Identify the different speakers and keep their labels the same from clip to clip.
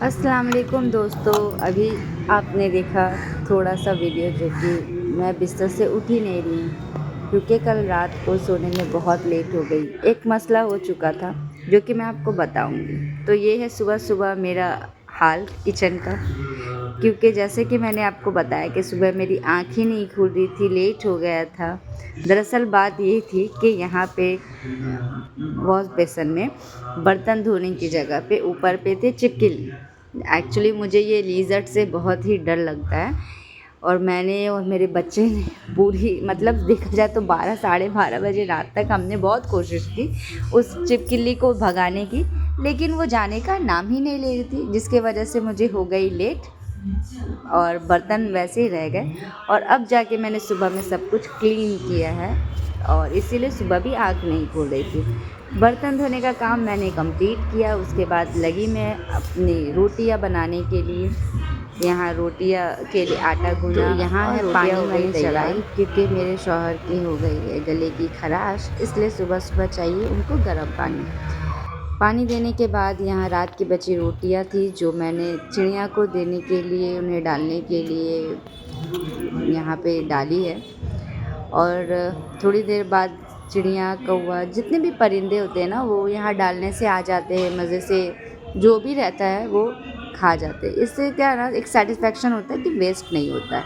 Speaker 1: अस्सलाम वालेकुम दोस्तों। अभी आपने देखा थोड़ा सा वीडियो जो कि मैं बिस्तर से उठ ही नहीं रही हूँ क्योंकि कल रात को सोने में बहुत लेट हो गई। एक मसला हो चुका था जो कि मैं आपको बताऊँगी। तो ये है सुबह सुबह मेरा हाल किचन का, क्योंकि जैसे कि मैंने आपको बताया कि सुबह मेरी आँख ही नहीं खुल रही थी, लेट हो गया था। दरअसल बात ये थी कि यहाँ पे वॉश बेसन में बर्तन धोने की जगह पे ऊपर पे थे चिपकली। एक्चुअली मुझे ये लिज़र्ड से बहुत ही डर लगता है और मैंने और मेरे बच्चे ने पूरी मतलब देखा जाए तो 12 साढ़े 12 बजे रात तक हमने बहुत कोशिश की उस चिपकली को भगाने की, लेकिन वो जाने का नाम ही नहीं ले रही थी, जिसके वजह से मुझे हो गई लेट और बर्तन वैसे ही रह गए। और अब जाके मैंने सुबह में सब कुछ क्लीन किया है और इसीलिए सुबह भी आँख नहीं खोल रही थी। बर्तन धोने का काम मैंने कंप्लीट किया, उसके बाद लगी मैं अपनी रोटियां बनाने के लिए। यहाँ रोटियां के लिए आटा गूंदा, तो यहाँ है पानी मैंने चढ़ाई क्योंकि मेरे शौहर की हो गई है गले की खराश, इसलिए सुबह सुबह चाहिए उनको गर्म पानी देने के बाद यहाँ रात की बची रोटियां थी जो मैंने चिड़िया को देने के लिए, उन्हें डालने के लिए यहाँ पे डाली है। और थोड़ी देर बाद चिड़िया, कौवा, जितने भी परिंदे होते हैं ना वो यहाँ डालने से आ जाते हैं, मज़े से जो भी रहता है वो खा जाते हैं। इससे क्या है ना, एक सेटिस्फेक्शन होता है कि वेस्ट नहीं होता है।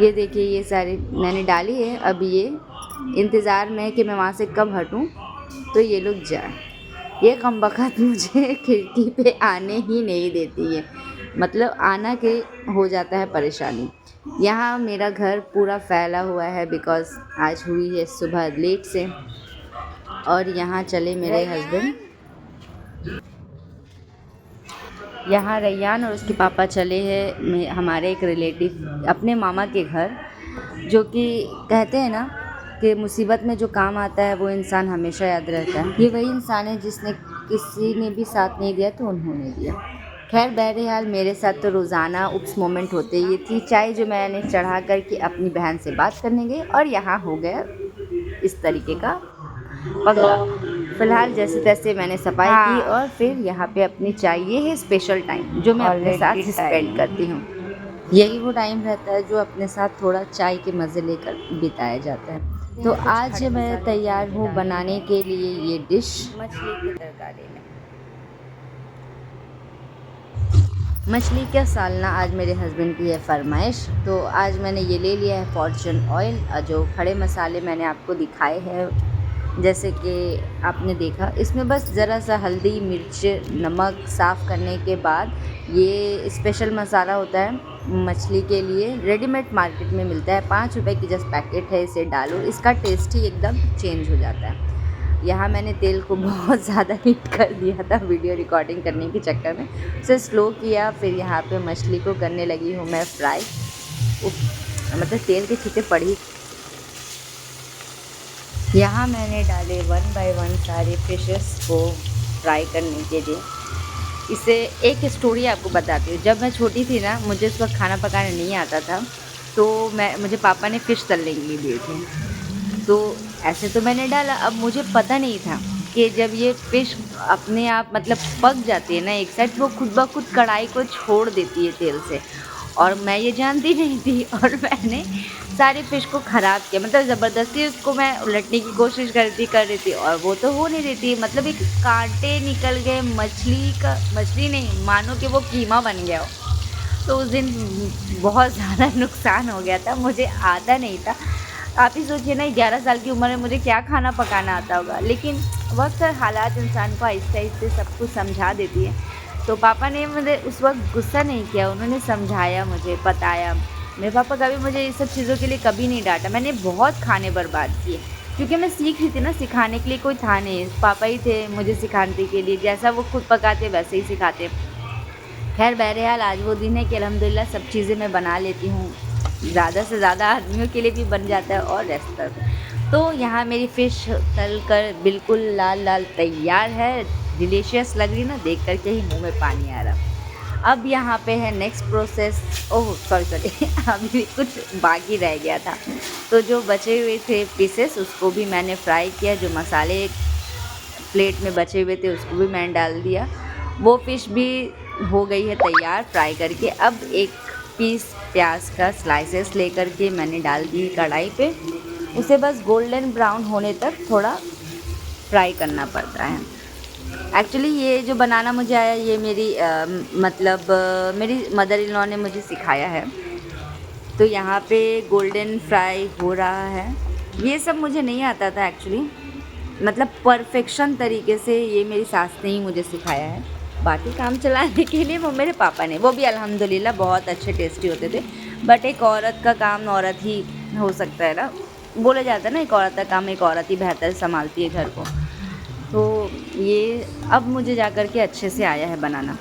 Speaker 1: ये देखिए ये सारी मैंने डाली है। अब ये इंतज़ार में है कि मैं वहाँ से कब हटूँ तो ये लोग जाए। ये कमबख्त मुझे खिड़की पे आने ही नहीं देती है, मतलब आना के हो जाता है परेशानी। यहाँ मेरा घर पूरा फैला हुआ है बिकॉज़ आज हुई है सुबह लेट से। और यहाँ चले मेरे हस्बैंड, यहाँ रैयान और उसके पापा चले हैं हमारे एक रिलेटिव अपने मामा के घर, जो कि कहते हैं ना कि मुसीबत में जो काम आता है वो इंसान हमेशा याद रहता है। ये वही इंसान है जिसने किसी ने भी साथ नहीं दिया तो उन्होंने दिया। खैर बहरहाल मेरे साथ तो रोज़ाना उप्स मोमेंट होते ही थी। चाय जो मैंने चढ़ा कर के अपनी बहन से बात करने गई और यहाँ हो गया इस तरीके का पंगा। फ़िलहाल जैसे तैसे मैंने सफाई की और फिर यहाँ पे अपनी चाय, ये है स्पेशल टाइम जो मैं अपने साथ स्पेंड करती हूँ। यही वो टाइम रहता है जो अपने साथ थोड़ा चाय के मज़े लेकर बिताया जाता है। तो आज मैं तैयार हूँ बनाने के लिए ये डिश, मछली की तरकारी में। मछली का सालना आज मेरे हस्बैंड की है फरमाइश, तो आज मैंने ये ले लिया है फॉर्चून ऑयल। जो खड़े मसाले मैंने आपको दिखाए हैं, जैसे कि आपने देखा, इसमें बस ज़रा सा हल्दी, मिर्च, नमक साफ़ करने के बाद ये स्पेशल मसाला होता है मछली के लिए, रेडीमेड मार्केट में मिलता है, 5 रुपए की जस्ट पैकेट है। इसे डालो, इसका टेस्ट ही एकदम चेंज हो जाता है। यहाँ मैंने तेल को बहुत ज़्यादा हीट कर दिया था वीडियो रिकॉर्डिंग करने के चक्कर में, उसे स्लो किया। फिर यहाँ पे मछली को करने लगी हूँ मैं फ्राई। मतलब तेल के छींटे पड़ ही। यहाँ मैंने डाले 1 बाय 1 सारे फिशेस को फ्राई करने के लिए। इसे एक स्टोरी आपको बताती हूँ। जब मैं छोटी थी ना, मुझे उस वक्त खाना पकाना नहीं आता था, तो मुझे पापा ने फ़िश तलने के लिए दिए थे। तो ऐसे तो मैंने डाला, अब मुझे पता नहीं था कि जब ये फ़िश अपने आप मतलब पक जाती है ना एक साइड, वो खुद ब खुद कढ़ाई को छोड़ देती है तेल से, और मैं ये जानती नहीं थी और मैंने सारे फ़िश को ख़राब किया। मतलब ज़बरदस्ती उसको मैं उलटने की कोशिश कर रही थी और वो तो हो नहीं रही थी। मतलब एक कांटे निकल गए, मछली नहीं मानो कि वो कीमा बन गया हो। तो उस दिन बहुत ज़्यादा नुकसान हो गया था, मुझे आता नहीं था। आप ही सोचिए ना, 11 साल की उम्र में मुझे क्या खाना पकाना आता होगा, लेकिन वक्त और हालात इंसान को आहिस्ते आहिस्ते सब कुछ समझा देती है। तो पापा ने मुझे उस वक्त गुस्सा नहीं किया, उन्होंने समझाया, मुझे बताया। मेरे पापा कभी मुझे ये सब चीज़ों के लिए कभी नहीं डांटा। मैंने बहुत खाने बर्बाद किए क्योंकि मैं सीख रही थी ना, सिखाने के लिए कोई था नहीं, पापा ही थे मुझे सिखाने के लिए। जैसा वो खुद पकाते वैसे ही सिखाते। खैर बहरहाल आज वो दिन है कि अल्हम्दुलिल्लाह सब चीज़ें मैं बना लेती हूँ, ज़्यादा से ज़्यादा आदमियों के लिए भी बन जाता है और रेस्टोरेंट में। तो यहाँ मेरी फ़िश तल कर बिल्कुल लाल लाल तैयार है। डिलीशियस लग रही ना, देख कर के ही मुंह में पानी आ रहा। अब यहाँ पे है नेक्स्ट प्रोसेस। ओह सॉरी अभी भी कुछ बाकी रह गया था, तो जो बचे हुए थे पीसेस उसको भी मैंने फ्राई किया। जो मसाले प्लेट में बचे हुए थे उसको भी मैंने डाल दिया। वो फ़िश भी हो गई है तैयार फ्राई करके। अब एक पीस प्याज का स्लाइसेस लेकर के मैंने डाल दी कढ़ाई पे। उसे बस गोल्डन ब्राउन होने तक थोड़ा फ्राई करना पड़ता है। एक्चुअली ये जो बनाना मुझे आया ये मेरी मेरी मदर इन लॉ ने मुझे सिखाया है। तो यहाँ पे गोल्डन फ्राई हो रहा है। ये सब मुझे नहीं आता था एक्चुअली, मतलब परफेक्शन तरीके से ये मेरी सास ने ही मुझे सिखाया है। बाकी काम चलाने के लिए वो मेरे पापा ने, वो भी अल्हम्दुलिल्लाह बहुत अच्छे टेस्टी होते थे। बट एक औरत का काम औरत ही हो सकता है ना, बोला जाता है ना, एक औरत का काम एक औरत ही बेहतर संभालती है घर को। तो ये अब मुझे जा कर के अच्छे से आया है बनाना।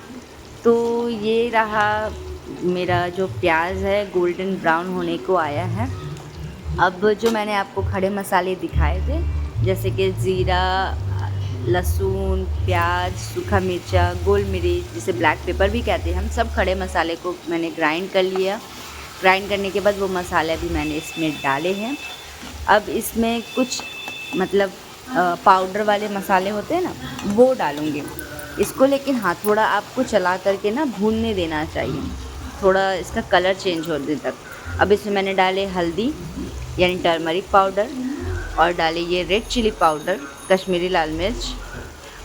Speaker 1: तो ये रहा मेरा जो प्याज है गोल्डन ब्राउन होने को आया है। अब जो मैंने आपको खड़े मसाले दिखाए थे जैसे कि ज़ीरा, लहसुन, प्याज, सूखा मिर्चा, गोल मिर्च जिसे ब्लैक पेपर भी कहते हैं हम, सब खड़े मसाले को मैंने ग्राइंड कर लिया। ग्राइंड करने के बाद वो मसाले भी मैंने इसमें डाले हैं। अब इसमें कुछ मतलब पाउडर वाले मसाले होते हैं ना, वो डालूँगी इसको। लेकिन हाँ, थोड़ा आपको चला करके ना भूनने देना चाहिए, थोड़ा इसका कलर चेंज होने तक। अब इसमें मैंने डाले हल्दी यानी टर्मरिक पाउडर, और डाले ये रेड चिली पाउडर, कश्मीरी लाल मिर्च,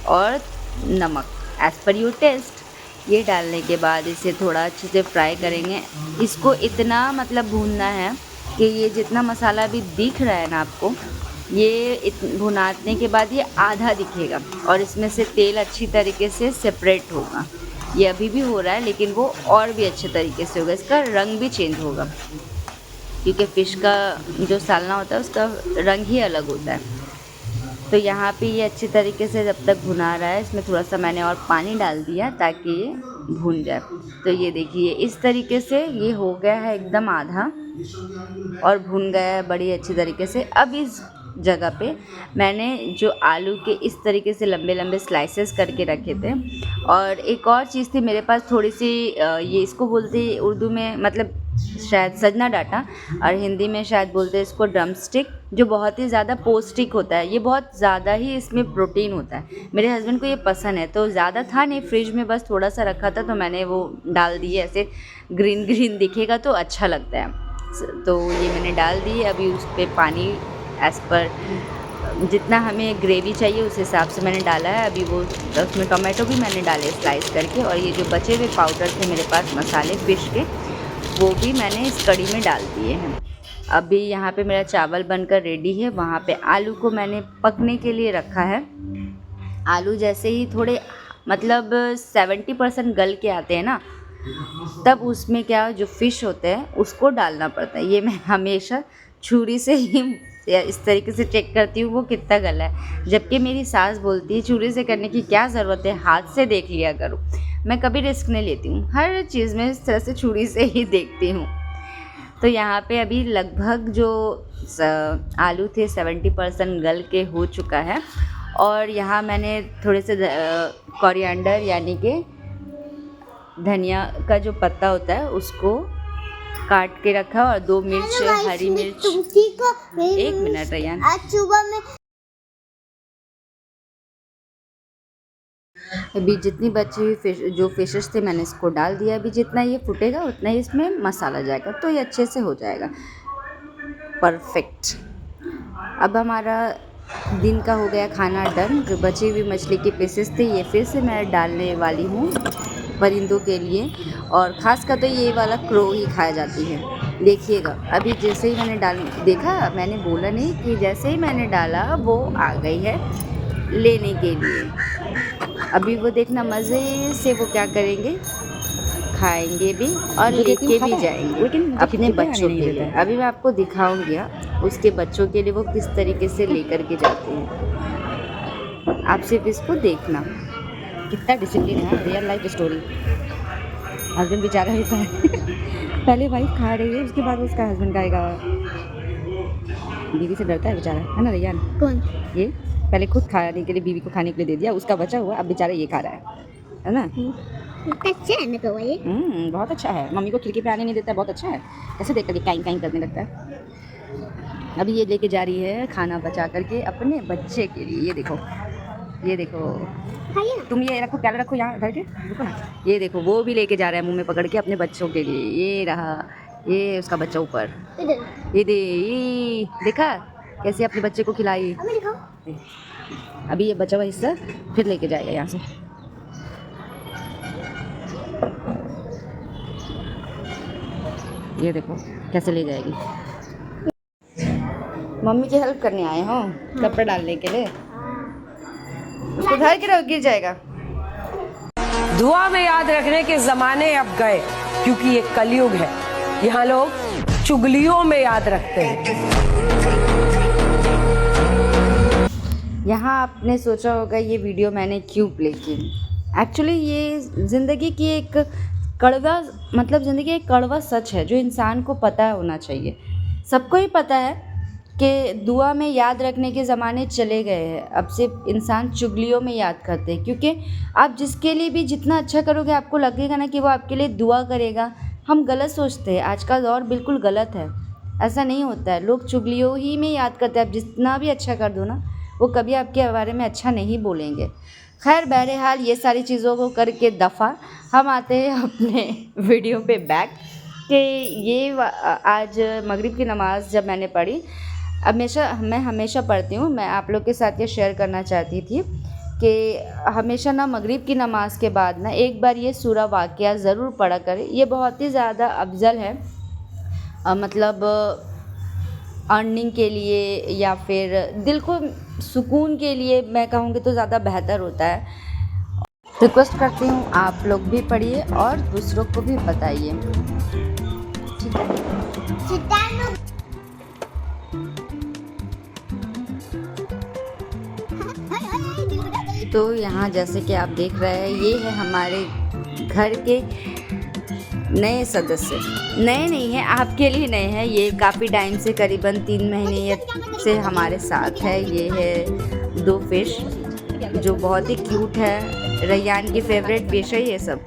Speaker 1: और नमक एज़ पर योर टेस्ट। ये डालने के बाद इसे थोड़ा अच्छे से फ्राई करेंगे। इसको इतना मतलब भूनना है कि ये जितना मसाला अभी दिख रहा है ना आपको, ये भुनाने के बाद ये आधा दिखेगा और इसमें से तेल अच्छी तरीके से सेपरेट होगा। ये अभी भी हो रहा है लेकिन वो और भी अच्छे तरीके से होगा, इसका रंग भी चेंज होगा, क्योंकि फ़िश का जो सालना होता है उसका रंग ही अलग होता है। तो यहाँ पे ये अच्छी तरीके से जब तक भुना रहा है, इसमें थोड़ा सा मैंने और पानी डाल दिया ताकि ये भुन जाए। तो ये देखिए इस तरीके से ये हो गया है एकदम आधा और भुन गया है बड़ी अच्छी तरीके से। अब इस जगह पे मैंने जो आलू के इस तरीके से लंबे लंबे स्लाइसेस करके रखे थे, और एक और चीज़ थी मेरे पास थोड़ी सी, ये इसको बोलते उर्दू में मतलब शायद सजना डाटा, और हिंदी में शायद बोलते हैं इसको ड्रम स्टिक, जो बहुत ही ज़्यादा पौष्टिक होता है। ये बहुत ज़्यादा ही इसमें प्रोटीन होता है। मेरे हस्बैंड को ये पसंद है, तो ज़्यादा था नहीं फ्रिज में, बस थोड़ा सा रखा था तो मैंने वो डाल दिए। ऐसे ग्रीन ग्रीन दिखेगा तो अच्छा लगता है, तो ये मैंने डाल दी। अभी उस पर पानी एज़ पर जितना हमें ग्रेवी चाहिए उस हिसाब से मैंने डाला है। अभी वो उसमें टोमेटो भी मैंने डाले स्लाइस करके, और ये जो बचे हुए पाउडर थे मेरे पास मसाले फ़िश के, वो भी मैंने इस कढ़ी में डाल दिए हैं। अभी यहाँ पे मेरा चावल बनकर रेडी है। वहाँ पे आलू को मैंने पकने के लिए रखा है। आलू जैसे ही थोड़े मतलब 70% गल के आते हैं ना, तब उसमें क्या जो फ़िश होते हैं उसको डालना पड़ता है। ये मैं हमेशा छुरी से ही इस तरीके से चेक करती हूँ वो कितना गला है, जबकि मेरी सास बोलती है छुरी से करने की क्या ज़रूरत है, हाथ से देख लिया करो। मैं कभी रिस्क नहीं लेती हूँ, हर चीज़ में इस तरह से छुरी से ही देखती हूँ। तो यहाँ पे अभी लगभग जो आलू थे 70% गल के हो चुका है, और यहाँ मैंने थोड़े से कोरिएंडर यानी कि धनिया का जो पत्ता होता है उसको काट के रखा, और 2 मिर्च हरी मिर्च। एक मिनट रैयान,
Speaker 2: आज सुबह में
Speaker 1: अभी जितनी बची हुई फिशेस थे मैंने इसको डाल दिया। अभी जितना ये फूटेगा उतना ही इसमें मसाला जाएगा, तो ये अच्छे से हो जाएगा परफेक्ट। अब हमारा दिन का हो गया खाना डन। जो बची हुई मछली के पीसेस थे ये फिर से मैं डालने वाली हूँ परिंदों के लिए, और ख़ास कर तो ये वाला क्रो ही खाया जाती है। देखिएगा अभी जैसे ही मैंने देखा, मैंने बोला नहीं कि जैसे ही मैंने डाला वो आ गई है लेने के लिए। अभी वो देखना मज़े से वो क्या करेंगे, खाएंगे भी और लेके भी जाएंगे अपने बच्चों के लिए। अभी मैं आपको दिखाऊंगी उसके बच्चों के लिए वो किस तरीके से लेकर के जाते हैं। आप सिर्फ इसको देखना, कितना डिसिप्लिन है, रियल लाइफ स्टोरी। हस्बैंड बेचारा ही था पहले वाइफ खा रही है, उसके बाद उसका हस्बैंड खाएगा। बीवी से डरता है बेचारा, है ना रियान?
Speaker 2: कौन?
Speaker 1: ये पहले खुद खाने के लिए बीवी को खाने के लिए दे दिया, उसका बचा हुआ अब बेचारा ये खा रहा है ना।
Speaker 2: अच्छा है ना तो ये
Speaker 1: बहुत अच्छा है। मम्मी को खिड़की पे आने नहीं देता है, बहुत अच्छा है। कैसे देख कर काइन काइन करने लगता है। अभी ये लेके जा रही है खाना बचा करके अपने बच्चे के लिए। ये देखो, ये देखो,
Speaker 2: खाइए ना।
Speaker 1: तुम ये रखो, प्याला रखो यहाँ धर के, रुको ना। ये देखो वो भी लेके जा रहा है मुंह में पकड़ के अपने बच्चों के लिए। ये रहा, ये उसका बच्चा ऊपर।
Speaker 2: इधर
Speaker 1: ये देखा कैसे अपने बच्चे को खिलाई।
Speaker 2: अम्मी दिखाओ।
Speaker 1: अभी ये बचा हुआ हिस्सा फिर लेके जाएगा यहाँ से। ये देखो कैसे ले जाएगी। मम्मी की हेल्प करने आए हो कपड़े डालने के लिए। उसको धर के रहो, गिर जाएगा।
Speaker 3: दुआ में याद रखने के जमाने अब गए, क्योंकि ये कलयुग है। यहाँ लोग चुगलियों में याद रखते हैं।
Speaker 1: यहाँ आपने सोचा होगा ये वीडियो मैंने क्यों प्ले की। एक्चुअली ये ज़िंदगी की एक कड़वा, मतलब ज़िंदगी एक कड़वा सच है जो इंसान को पता होना चाहिए। सबको ही पता है कि दुआ में याद रखने के ज़माने चले गए हैं। अब सिर्फ इंसान चुगलियों में याद करते हैं, क्योंकि आप जिसके लिए भी जितना अच्छा करोगे आपको लगेगा ना कि वो आपके लिए दुआ करेगा। हम गलत सोचते हैं, आज का दौर बिल्कुल गलत है। ऐसा नहीं होता है, लोग चुगलियों ही में याद करते हैं। आप जितना भी अच्छा कर दो ना, वो कभी आपके बारे में अच्छा नहीं बोलेंगे। खैर बहरहाल ये सारी चीज़ों को करके दफ़ा हम आते हैं अपने वीडियो पे बैक कि ये आज मगरिब की नमाज़ जब मैंने पढ़ी, मैं हमेशा पढ़ती हूँ, मैं आप लोग के साथ ये शेयर करना चाहती थी कि हमेशा ना मगरिब की नमाज़ के बाद ना एक बार ये सूरा वाक़िया ज़रूर पढ़ा करें। ये बहुत ही ज़्यादा अफजल है, मतलब अर्निंग के लिए या फिर दिल को सुकून के लिए मैं कहूँगी तो ज़्यादा बेहतर होता है। रिक्वेस्ट करती हूँ आप लोग भी पढ़िए और दूसरों को भी बताइए, ठीक है। तो यहाँ जैसे कि आप देख रहे हैं ये है हमारे घर के नए सदस्य। नए नहीं है, आपके लिए नए हैं। ये काफ़ी टाइम से करीबन 3 महीने से हमारे साथ है। ये है 2 फिश जो बहुत ही क्यूट है, रैयान की फेवरेट फिश है ये सब।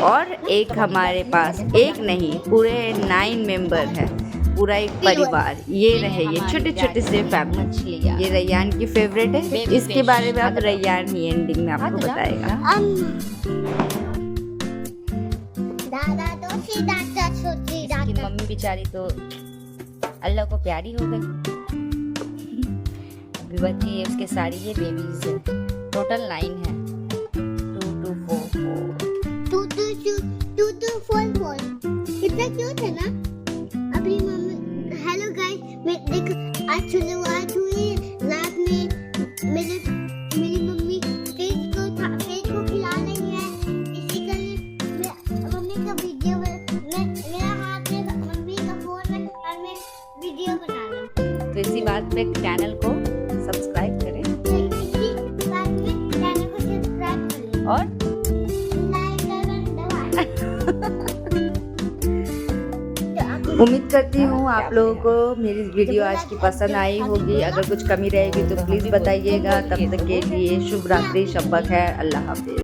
Speaker 1: और एक हमारे पास एक नहीं पूरे 9 मेंबर है, पूरा एक परिवार। ये रहे ये छोटे छोटे से फैमिली। ये रैयान की फेवरेट है, इसके बारे में अब रैयान ही एंडिंग में आपको बताएगा। इसकी मम्मी बेचारी तो अल्लाह को प्यारी हो गई। अभी बची है उसके सारी ये बेबीज है, टोटल 9 है। 2 2 4 4
Speaker 2: कितना क्यूट है ना। अभी मम्मी हेलो गाइस, मैं देखो आज शुरुआत हुई रात में मेरी मम्मी फिश को खिला रही है। इसी के लिए मम्मी का वीडियो मेरा हाथ में मम्मी का फोन है और मैं वीडियो बना रहा हूँ।
Speaker 1: तो इसी बात पे चैनल को सब्सक्राइब करें
Speaker 2: इसी बात में चैनल को सब्सक्राइब करें
Speaker 1: और उम्मीद करती हूँ आप लोगों को मेरी वीडियो आज की पसंद आई होगी। अगर कुछ कमी रहेगी तो प्लीज़ बताइएगा। तब तक के लिए शुभ रात्रि, शब बख़ैर, अल्लाह हाफ़िज़।